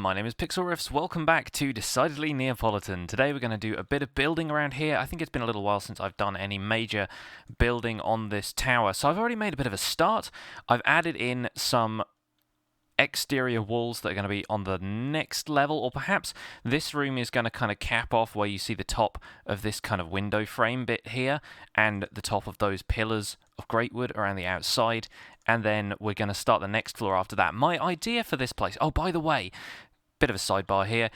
my name is Pixlriffs. Welcome back to Decidedly Neapolitan. Today we're going to do a bit of building around here. I think it's been a little while since I've done any major building on this tower. So I've already made a bit of a start. I've added in some exterior walls that are going to be on the next level, or perhaps this room is going to kind of cap off where you see the top of this kind of window frame bit here and the top of those pillars of greatwood around the outside, and then we're going to start the next floor after that. My idea for this place, oh by the way, bit of a sidebar here,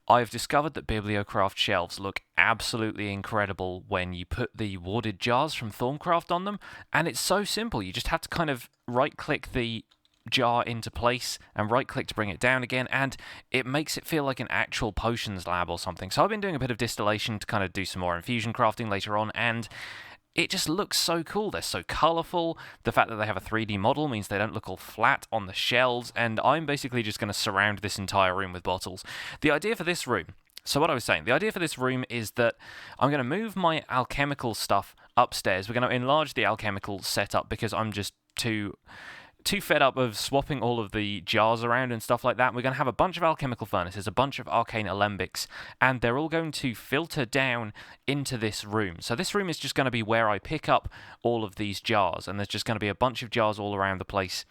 I've discovered that Bibliocraft shelves look absolutely incredible when you put the warded jars from Thorncraft on them, and it's so simple. You just have to kind of right click the jar into place and right click to bring it down again, and it makes it feel like an actual potions lab or something. So I've been doing a bit of distillation to kind of do some more infusion crafting later on, and it just looks so cool. They're so colourful. The fact that they have a 3D model means they don't look all flat on the shelves, and I'm basically just going to surround this entire room with bottles. The idea for this room, so what I was saying, the idea for this room is that I'm going to move my alchemical stuff upstairs. We're going to enlarge the alchemical setup because I'm just too fed up of swapping all of the jars around and stuff like that. We're going to have a bunch of alchemical furnaces, a bunch of arcane alembics, and they're all going to filter down into this room. So this room is just going to be where I pick up all of these jars, and there's just going to be a bunch of jars all around the place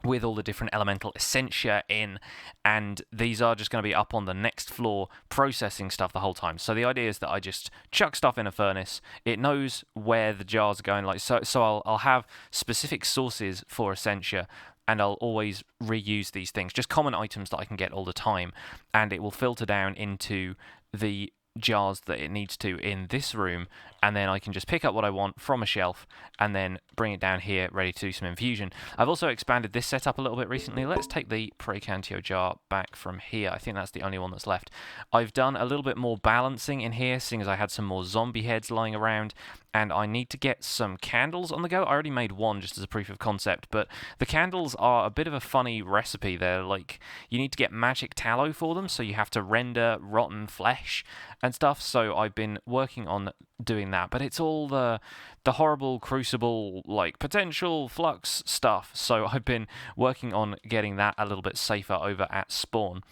with all the different elemental essentia in, and these are just going to be up on the next floor processing stuff the whole time. So the idea is that I just chuck stuff in a furnace, it knows where the jars are going, like so I'll have specific sources for essentia, and I'll always reuse these things, just common items that I can get all the time, and it will filter down into the jars that it needs to in this room, and then I can just pick up what I want from a shelf and then bring it down here ready to do some infusion. I've also expanded this setup a little bit recently. Let's take the Precantio jar back from here. I think that's the only one that's left. I've done a little bit more balancing in here, seeing as I had some more zombie heads lying around, and I need to get some candles on the go. I already made one just as a proof of concept, but the candles are a bit of a funny recipe. They're like, you need to get magic tallow for them, so you have to render rotten flesh and stuff, so I've been working on doing that, but it's all the horrible crucible, like, potential flux stuff, so I've been working on getting that a little bit safer over at Spawn.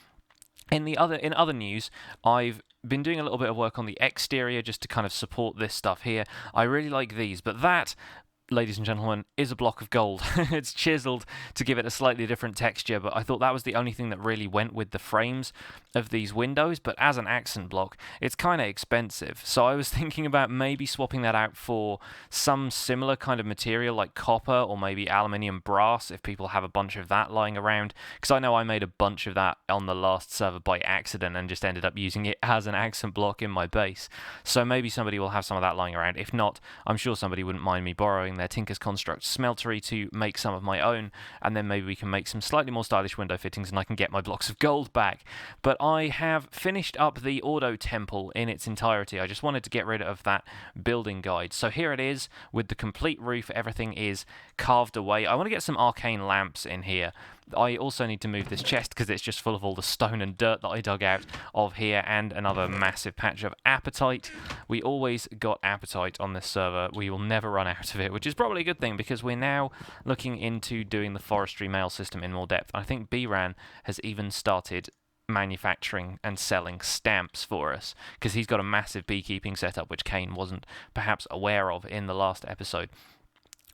In other news, I've been doing a little bit of work on the exterior just to kind of support this stuff here. I really like these, but that, ladies and gentlemen, is a block of gold. It's chiseled to give it a slightly different texture, but I thought that was the only thing that really went with the frames of these windows, but as an accent block, it's kind of expensive. So I was thinking about maybe swapping that out for some similar kind of material like copper or maybe aluminium brass if people have a bunch of that lying around, because I know I made a bunch of that on the last server by accident and just ended up using it as an accent block in my base. So maybe somebody will have some of that lying around. If not, I'm sure somebody wouldn't mind me borrowing their Tinker's Construct smeltery to make some of my own, and then maybe we can make some slightly more stylish window fittings and I can get my blocks of gold back. But I have finished up the Ordo Temple in its entirety. I just wanted to get rid of that building guide. So here it is with the complete roof. Everything is carved away. I want to get some arcane lamps in here. I also need to move this chest because it's just full of all the stone and dirt that I dug out of here, and another massive patch of apatite. We always got apatite on this server. We will never run out of it, which is probably a good thing because we're now looking into doing the forestry mail system in more depth. I think B-Ran has even started manufacturing and selling stamps for us because he's got a massive beekeeping setup which Kane wasn't perhaps aware of in the last episode.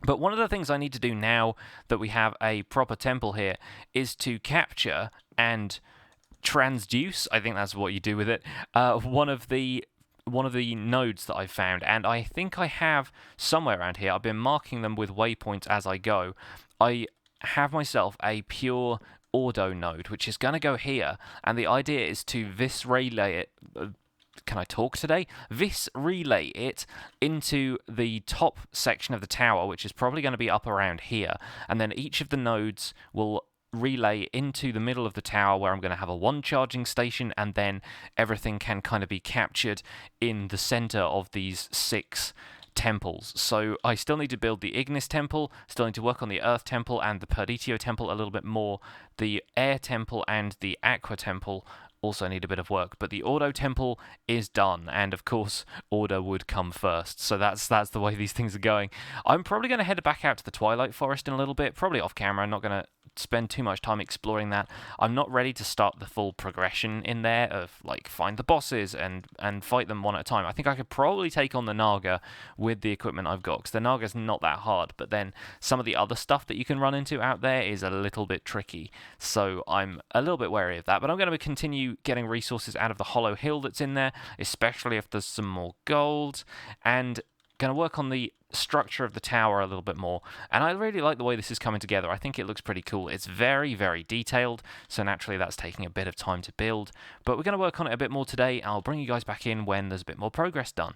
But one of the things I need to do now that we have a proper temple here is to capture and transduce, I think that's what you do with it, one of the nodes that I've found, and I think I have somewhere around here. I've been marking them with waypoints as I go. I have myself a pure Ordo node, which is going to go here, and the idea is to relay it. Can I talk today? Relay it into the top section of the tower, which is probably going to be up around here, and then each of the nodes will relay into the middle of the tower where I'm going to have a one charging station, and then everything can kind of be captured in the center of these 6 temples. So I still need to build the Ignis Temple, still need to work on the Earth Temple and the Perditio Temple a little bit more. The Air Temple and the Aqua Temple also need a bit of work, but the Ordo Temple is done, and of course Order would come first, so that's the way these things are going. I'm probably going to head back out to the Twilight Forest in a little bit, probably off camera. I'm not going to spend too much time exploring that. I'm not ready to start the full progression in there of like find the bosses and fight them one at a time. I think I could probably take on the Naga with the equipment I've got, because the Naga's not that hard, but then some of the other stuff that you can run into out there is a little bit tricky, so I'm a little bit wary of that. But I'm going to continue getting resources out of the hollow hill that's in there, especially if there's some more gold, and going to work on the structure of the tower a little bit more. And I really like the way this is coming together. I think it looks pretty cool. It's very, very detailed, so naturally that's taking a bit of time to build, but we're going to work on it a bit more today. I'll bring you guys back in when there's a bit more progress done.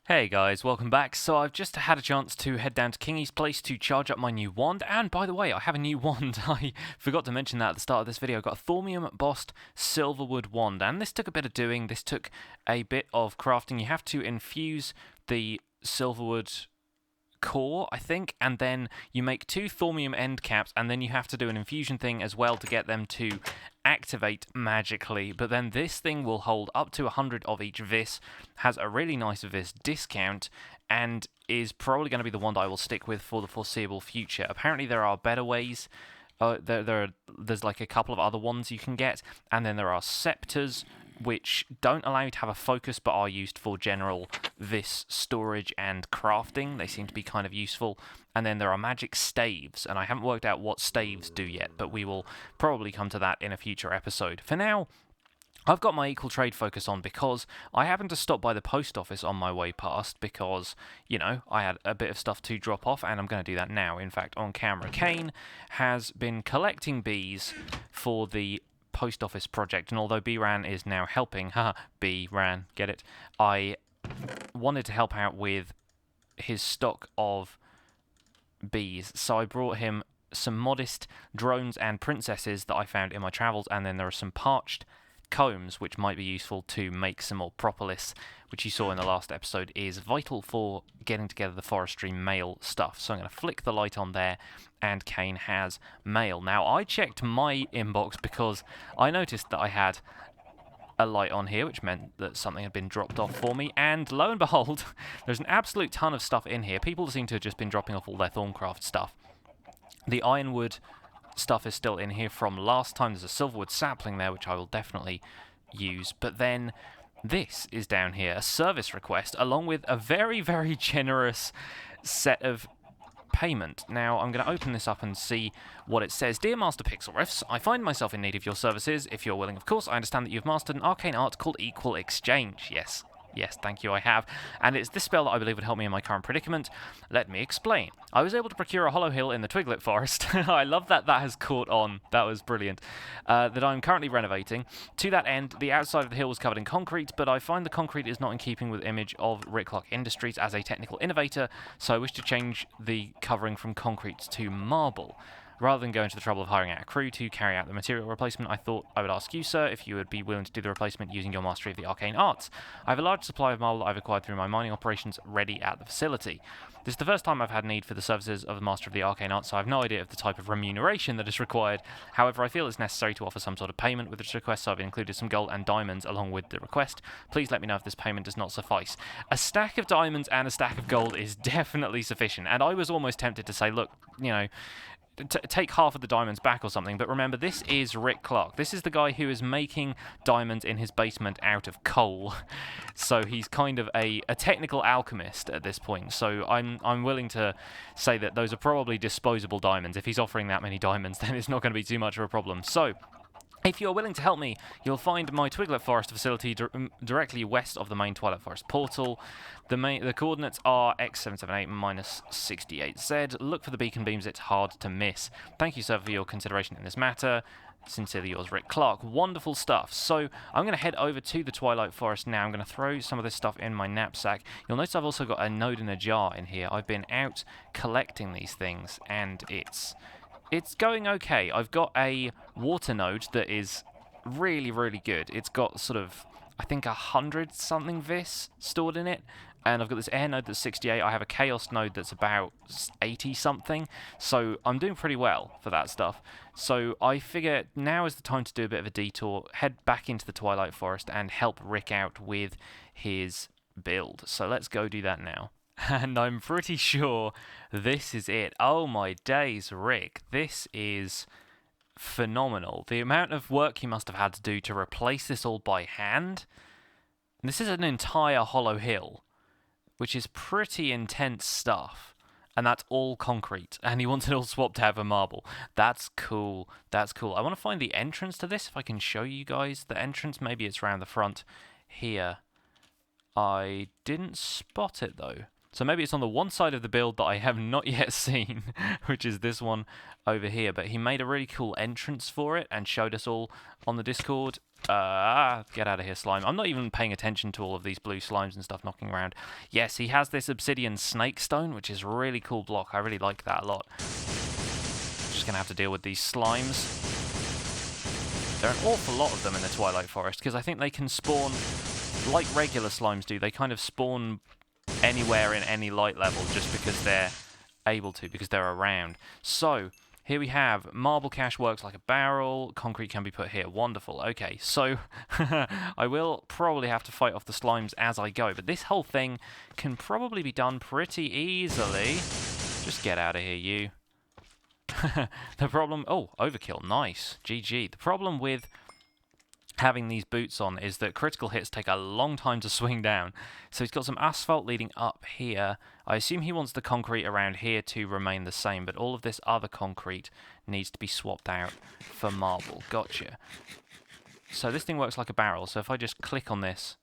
Hey guys, welcome back. So I've just had a chance to head down to Kingy's place to charge up my new wand, and by the way, I have a new wand. I forgot to mention that at the start of this video. I got a Thaumium Bossed Silverwood wand, and this took a bit of doing. This took a bit of crafting. You have to infuse the Silverwood core, I think, and then you make 2 Thaumium end caps, and then you have to do an infusion thing as well to get them to activate magically. But then this thing will hold up to 100 of each vis, has a really nice vis discount, and is probably going to be the one that I will stick with for the foreseeable future. Apparently there are better ways. There's like a couple of other ones you can get, and then there are scepters, which don't allow you to have a focus but are used for general vis storage and crafting. They seem to be kind of useful. And then there are magic staves, and I haven't worked out what staves do yet, but we will probably come to that in a future episode. For now, I've got my equal trade focus on because I happened to stop by the post office on my way past because, you know, I had a bit of stuff to drop off, and I'm going to do that now. In fact, on camera, Kane has been collecting bees for the post office project, and although B-Ran is now helping, B-Ran, get it? I wanted to help out with his stock of bees, so I brought him some modest drones and princesses that I found in my travels, and then there are some parched combs which might be useful to make some more propolis, which you saw in the last episode is vital for getting together the forestry mail stuff. So I'm going to flick the light on there, and Kane has mail. Now, I checked my inbox because I noticed that I had a light on here, which meant that something had been dropped off for me, and lo and behold, there's an absolute ton of stuff in here. People seem to have just been dropping off all their Thorncraft stuff. The Ironwood stuff is still in here from last time. There's a Silverwood sapling there, which I will definitely use, but then this is down here, a service request, along with a very, very generous set of payment. Now, I'm going to open this up and see what it says. Dear Master Pixlriffs, I find myself in need of your services, if you're willing, of course. I understand that you've mastered an arcane art called Equal Exchange. Yes. Yes, thank you, I have. And it's this spell that I believe would help me in my current predicament. Let me explain. I was able to procure a hollow hill in the Twilight Forest. I love that that has caught on. That was brilliant. That I'm currently renovating. To that end, the outside of the hill was covered in concrete, but I find the concrete is not in keeping with the image of Ricklock Industries as a technical innovator, so I wish to change the covering from concrete to marble. Rather than going to the trouble of hiring out a crew to carry out the material replacement, I thought I would ask you, sir, if you would be willing to do the replacement using your mastery of the arcane arts. I have a large supply of marble that I've acquired through my mining operations ready at the facility. This is the first time I've had need for the services of the master of the arcane arts, so I have no idea of the type of remuneration that is required. However, I feel it's necessary to offer some sort of payment with this request, so I've included some gold and diamonds along with the request. Please let me know if this payment does not suffice. A stack of diamonds and a stack of gold is definitely sufficient, and I was almost tempted to say, look, you know, take half of the diamonds back or something, but remember, this is Rick Clark. This is the guy who is making diamonds in his basement out of coal. So he's kind of a technical alchemist at this point. So I'm willing to say that those are probably disposable diamonds. If he's offering that many diamonds, then it's not going to be too much of a problem. So if you're willing to help me, you'll find my Twilight Forest facility directly west of the main Twilight Forest portal. The coordinates are x778 minus 68z. Look for the beacon beams, it's hard to miss. Thank you, sir, for your consideration in this matter. Sincerely yours, Rick Clark. Wonderful stuff. So I'm going to head over to the Twilight Forest now. I'm going to throw some of this stuff in my knapsack. You'll notice I've also got a node in a jar in here. I've been out collecting these things, and it's going okay. I've got a water node that is really, really good. It's got sort of, I think, 100-something vis stored in it. And I've got this air node that's 68. I have a chaos node that's about 80-something. So I'm doing pretty well for that stuff. So I figure now is the time to do a bit of a detour, head back into the Twilight Forest and help Rick out with his build. So let's go do that now. And I'm pretty sure this is it. Oh my days, Rick. This is phenomenal. The amount of work you must have had to do to replace this all by hand. And this is an entire hollow hill, which is pretty intense stuff. And that's all concrete. And he wants it all swapped out for marble. That's cool. That's cool. I want to find the entrance to this, if I can show you guys the entrance. Maybe it's around the front here. I didn't spot it, though. So maybe it's on the one side of the build that I have not yet seen, which is this one over here. But he made a really cool entrance for it and showed us all on the Discord. Get out of here, slime. I'm not even paying attention to all of these blue slimes and stuff knocking around. Yes, he has this obsidian snake stone, which is a really cool block. I really like that a lot. Just going to have to deal with these slimes. There are an awful lot of them in the Twilight Forest, because I think they can spawn like regular slimes do. They kind of spawn anywhere in any light level just because they're able to, because they're around. So here we have marble cache works like a barrel. Concrete can be put here. Wonderful. Okay, so I will probably have to fight off the slimes as I go, but this whole thing can probably be done pretty easily. Just get out of here, you. The problem... Oh, overkill. Nice. GG. The problem with having these boots on is that critical hits take a long time to swing down. So he's got some asphalt leading up here. I assume he wants the concrete around here to remain the same, but all of this other concrete needs to be swapped out for marble. Gotcha. So this thing works like a barrel, so if I just click on this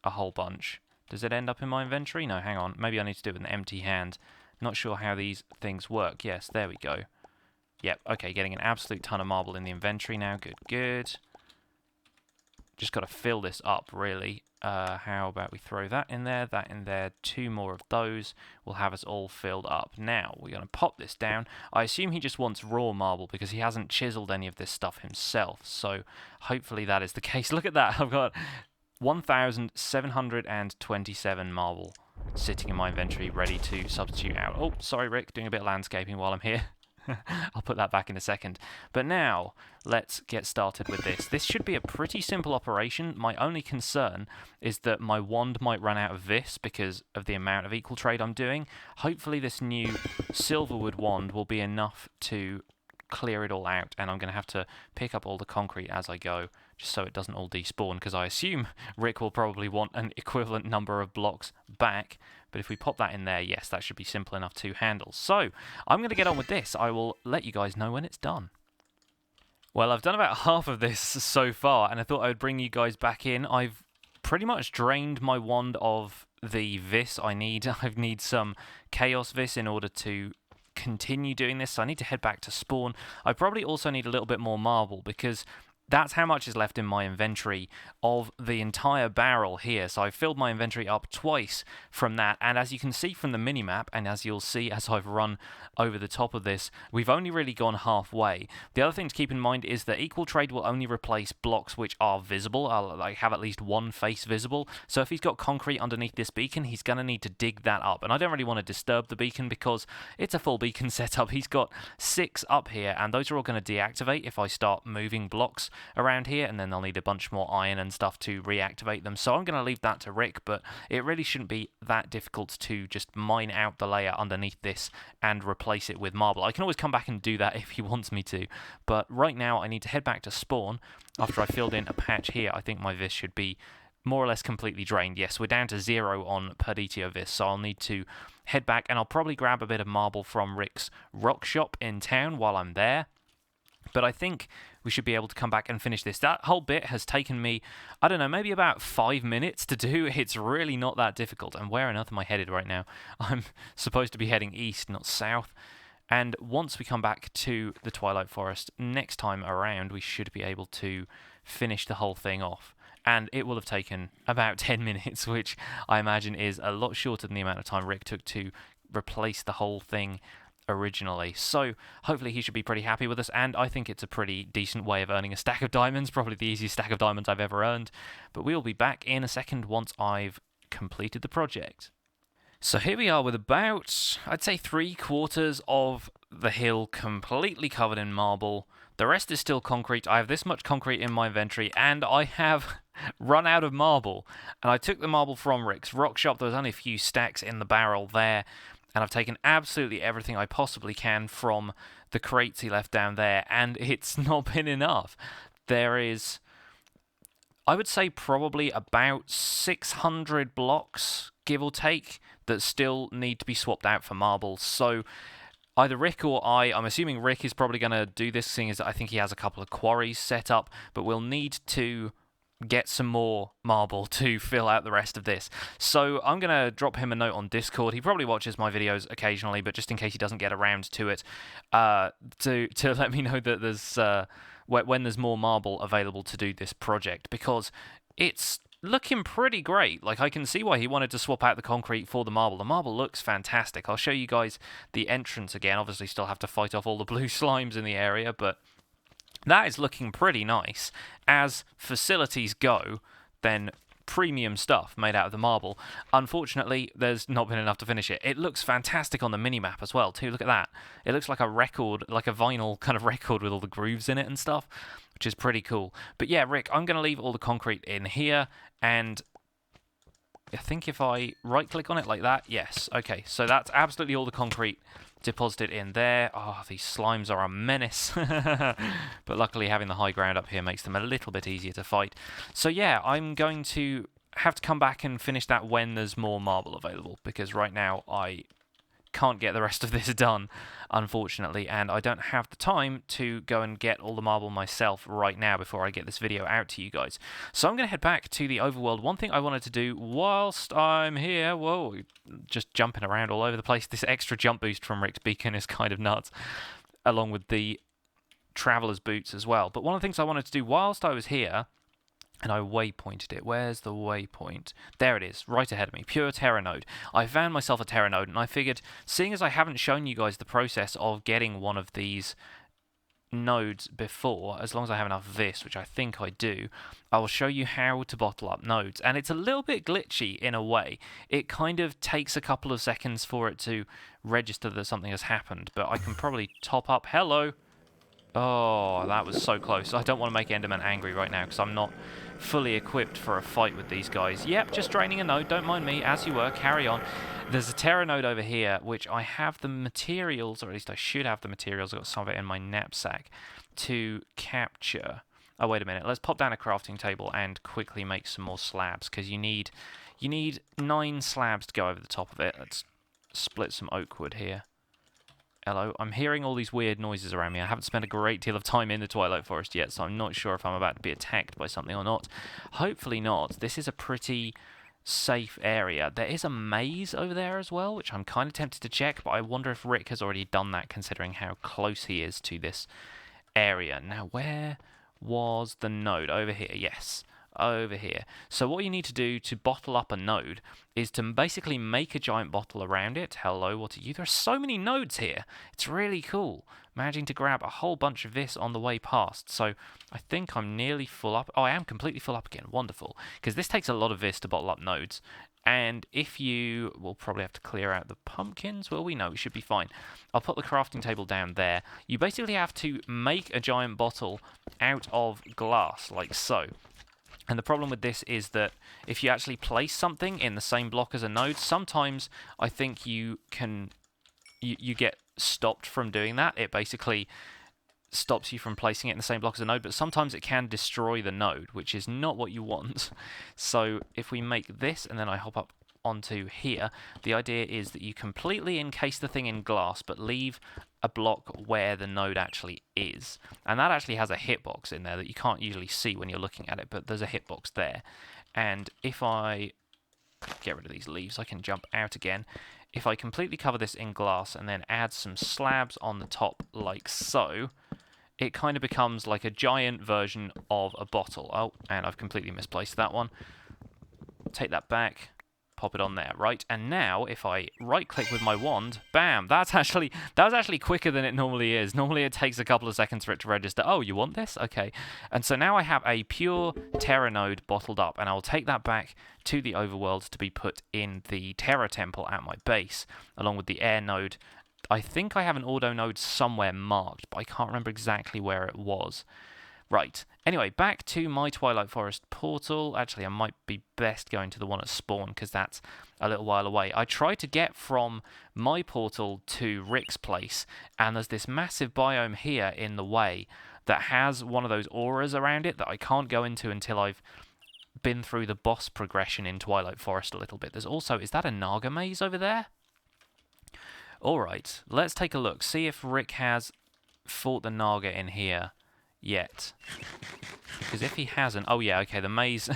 a whole bunch, does it end up in my inventory? No, hang on. Maybe I need to do it with an empty hand. Not sure how these things work. Yes, there we go. Yep, okay, getting an absolute ton of marble in the inventory now. Good, good. Just got to fill this up, really. How about we throw that in there, 2 more of those will have us all filled up. Now, we're going to pop this down. I assume he just wants raw marble because he hasn't chiseled any of this stuff himself, so hopefully that is the case. Look at that, I've got 1,727 marble sitting in my inventory ready to substitute out. Oh, sorry Rick, doing a bit of landscaping while I'm here. I'll put that back in a second. But now, let's get started with this. This should be a pretty simple operation. My only concern is that my wand might run out of this because of the amount of equal trade I'm doing. Hopefully this new silverwood wand will be enough to clear it all out, and I'm going to have to pick up all the concrete as I go, just so it doesn't all despawn, because I assume Rick will probably want an equivalent number of blocks back. But if we pop that in there, yes, that should be simple enough to handle. So, I'm going to get on with this. I will let you guys know when it's done. Well, I've done about half of this so far, and I thought I would bring you guys back in. I've pretty much drained my wand of the vis I need. I need some chaos vis in order to continue doing this, so I need to head back to spawn. I probably also need a little bit more marble, because that's how much is left in my inventory of the entire barrel here. So I've filled my inventory up twice from that, and as you can see from the minimap, and as you'll see as I've run over the top of this, we've only really gone halfway. The other thing to keep in mind is that equal trade will only replace blocks which are visible, like have at least one face visible. So if he's got concrete underneath this beacon, he's going to need to dig that up, and I don't really want to disturb the beacon because it's a full beacon setup. He's got 6 up here, and those are all going to deactivate if I start moving blocks around here, and then they'll need a bunch more iron and stuff to reactivate them. So I'm going to leave that to Rick, but it really shouldn't be that difficult to just mine out the layer underneath this and replace it with marble. I can always come back and do that if he wants me to, but right now I need to head back to spawn. After I filled in a patch here, I think my vis should be more or less completely drained. Yes, we're down to 0 on Perditio vis, so I'll need to head back, and I'll probably grab a bit of marble from Rick's rock shop in town while I'm there. But I think we should be able to come back and finish this. That whole bit has taken me, I don't know, maybe about 5 minutes to do. It's really not that difficult. And where on earth am I headed right now? I'm supposed to be heading east, not south. And once we come back to the Twilight Forest next time around, we should be able to finish the whole thing off. And it will have taken about 10 minutes, which I imagine is a lot shorter than the amount of time Rick took to replace the whole thing originally. So hopefully he should be pretty happy with us, and I think it's a pretty decent way of earning a stack of diamonds, probably the easiest stack of diamonds I've ever earned. But we will be back in a second once I've completed the project. So here we are with about, I'd say 3/4 of the hill completely covered in marble. The rest is still concrete. I have this much concrete in my inventory, and I have run out of marble. And I took the marble from Rick's rock shop. There was only a few stacks in the barrel there. And I've taken absolutely everything I possibly can from the crates he left down there. And it's not been enough. There is, I would say, probably about 600 blocks, give or take, that still need to be swapped out for marble. So either Rick or I'm assuming Rick is probably going to do this, seeing as I think he has a couple of quarries set up, but we'll need to get some more marble to fill out the rest of this. So I'm going to drop him a note on Discord. He probably watches my videos occasionally, but just in case he doesn't get around to it, to let me know that there's when there's more marble available to do this project, because it's looking pretty great. Like, I can see why he wanted to swap out the concrete for the marble. The marble looks fantastic. I'll show you guys the entrance again. Obviously still have to fight off all the blue slimes in the area, but that is looking pretty nice. As facilities go, then premium stuff made out of the marble. Unfortunately, there's not been enough to finish it. It looks fantastic on the minimap as well, too. Look at that. It looks like a record, like a vinyl kind of record with all the grooves in it and stuff, which is pretty cool. But yeah, Rick, I'm going to leave all the concrete in here, and I think if I right-click on it like that, yes. Okay, so that's absolutely all the concrete deposited in there. Oh, these slimes are a menace. But luckily having the high ground up here makes them a little bit easier to fight. So yeah, I'm going to have to come back and finish that when there's more marble available, because right now I can't get the rest of this done, unfortunately, and I don't have the time to go and get all the marble myself right now before I get this video out to you guys. So I'm going to head back to the overworld. One thing I wanted to do whilst I'm here, whoa, just jumping around all over the place. This extra jump boost from Rick's beacon is kind of nuts, along with the traveler's boots as well. But one of the things I wanted to do whilst I was here, and I waypointed it. Where's the waypoint? There it is, right ahead of me. Pure Terra node. I found myself a Terra node, and I figured, seeing as I haven't shown you guys the process of getting one of these nodes before, as long as I have enough of this, which I think I do, I will show you how to bottle up nodes. And it's a little bit glitchy in a way. It kind of takes a couple of seconds for it to register that something has happened, but I can probably top up. Hello! Oh, that was so close. I don't want to make Enderman angry right now, because I'm not fully equipped for a fight with these guys. Yep, just draining a node, don't mind me, as you were, carry on. There's a Terra node over here, which I have the materials, or at least I should have the materials, I've got some of it in my knapsack, to capture. Oh, wait a minute, let's pop down a crafting table and quickly make some more slabs, because you need 9 slabs to go over the top of it. Let's split some oak wood here. Hello, I'm hearing all these weird noises around me. I haven't spent a great deal of time in the Twilight Forest yet, so I'm not sure if I'm about to be attacked by something or not. Hopefully not. This is a pretty safe area. There is a maze over there as well, which I'm kind of tempted to check, but I wonder if Rick has already done that, considering how close he is to this area. Now, where was the node? Over here, yes. Over here. So what you need to do to bottle up a node is to basically make a giant bottle around it. Hello, what are you? There are so many nodes here. It's really cool. Managing to grab a whole bunch of this on the way past. So I think I'm nearly full up. Oh, I am completely full up again. Wonderful. Because this takes a lot of this to bottle up nodes. And if you... We'll probably have to clear out the pumpkins. Well, we know we should be fine. I'll put the crafting table down there. You basically have to make a giant bottle out of glass, like so. And the problem with this is that if you actually place something in the same block as a node, sometimes I think you get stopped from doing that. It basically stops you from placing it in the same block as a node, but sometimes it can destroy the node, which is not what you want. So if we make this and then I hop up onto here, the idea is that you completely encase the thing in glass, but leave a block where the node actually is. And that actually has a hitbox in there that you can't usually see when you're looking at it, but there's a hitbox there. And if I get rid of these leaves, I can jump out again. If I completely cover this in glass and then add some slabs on the top like so, it kind of becomes like a giant version of a bottle. Oh, and I've completely misplaced that one. Take that back. Pop it on there, right? And now, if I right-click with my wand, bam! That was actually quicker than it normally is. Normally it takes a couple of seconds for it to register. Oh, you want this? Okay. And so now I have a pure Terra node bottled up, and I will take that back to the overworld to be put in the Terra temple at my base, along with the air node. I think I have an auto node somewhere marked, but I can't remember exactly where it was. Right. Anyway, back to my Twilight Forest portal. Actually, I might be best going to the one at spawn because that's a little while away. I tried to get from my portal to Rick's place, and there's this massive biome here in the way that has one of those auras around it that I can't go into until I've been through the boss progression in Twilight Forest a little bit. There's also, is that a Naga maze over there? Alright, let's take a look. See if Rick has fought the Naga in here yet. Because if he hasn't... Oh yeah, okay, the maze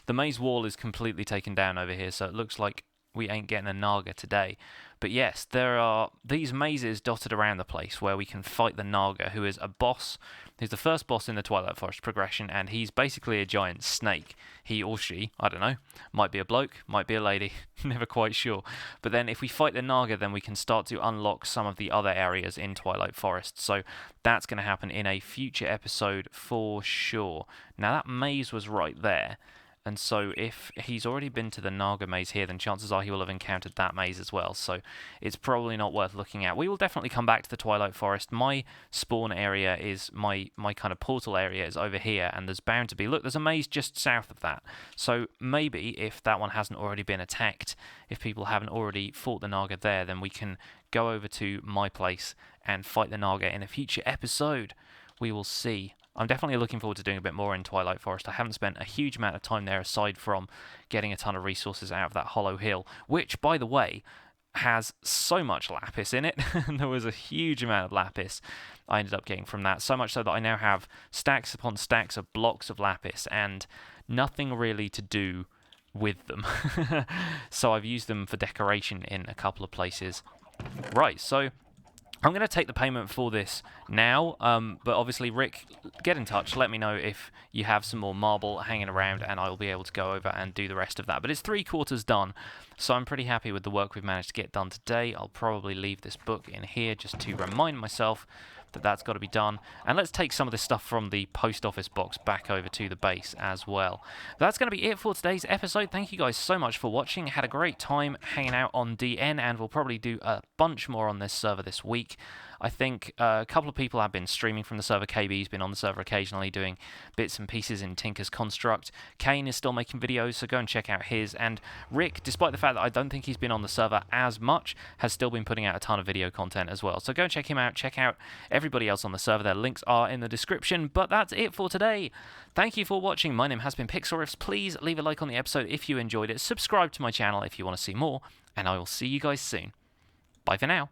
the maze wall is completely taken down over here, so it looks like we ain't getting a Naga today. But yes, there are these mazes dotted around the place where we can fight the Naga, who is a boss. He's the first boss in the Twilight Forest progression, and he's basically a giant snake. He or she, I don't know, might be a bloke, might be a lady, never quite sure. But then if we fight the Naga, then we can start to unlock some of the other areas in Twilight Forest. So that's going to happen in a future episode for sure. Now that maze was right there. And so if he's already been to the Naga maze here, then chances are he will have encountered that maze as well. So it's probably not worth looking at. We will definitely come back to the Twilight Forest. My spawn area is, my kind of portal area is over here, and there's bound to be... Look, there's a maze just south of that. So maybe if that one hasn't already been attacked, if people haven't already fought the Naga there, then we can go over to my place and fight the Naga in a future episode. We will see. I'm definitely looking forward to doing a bit more in Twilight Forest. I haven't spent a huge amount of time there aside from getting a ton of resources out of that hollow hill, which, by the way, has so much lapis in it. There was a huge amount of lapis I ended up getting from that, so much so that I now have stacks upon stacks of blocks of lapis and nothing really to do with them. So I've used them for decoration in a couple of places. Right, so I'm going to take the payment for this now, but obviously, Rick, get in touch. Let me know if you have some more marble hanging around, and I'll be able to go over and do the rest of that. But it's 3/4 done, so I'm pretty happy with the work we've managed to get done today. I'll probably leave this book in here just to remind myself that that's got to be done. And let's take some of this stuff from the post office box back over to the base as well. That's going to be it for today's episode. Thank you guys so much for watching. Had a great time hanging out on DN, and we'll probably do a bunch more on this server this week. I think a couple of people have been streaming from the server. KB's been on the server occasionally doing bits and pieces in Tinker's Construct. Kane is still making videos, so go and check out his. And Rick, despite the fact that I don't think he's been on the server as much, has still been putting out a ton of video content as well. So go and check him out. Check out everybody else on the server. Their links are in the description. But that's it for today. Thank you for watching. My name has been Pixlriffs. Please leave a like on the episode if you enjoyed it. Subscribe to my channel if you want to see more. And I will see you guys soon. Bye for now.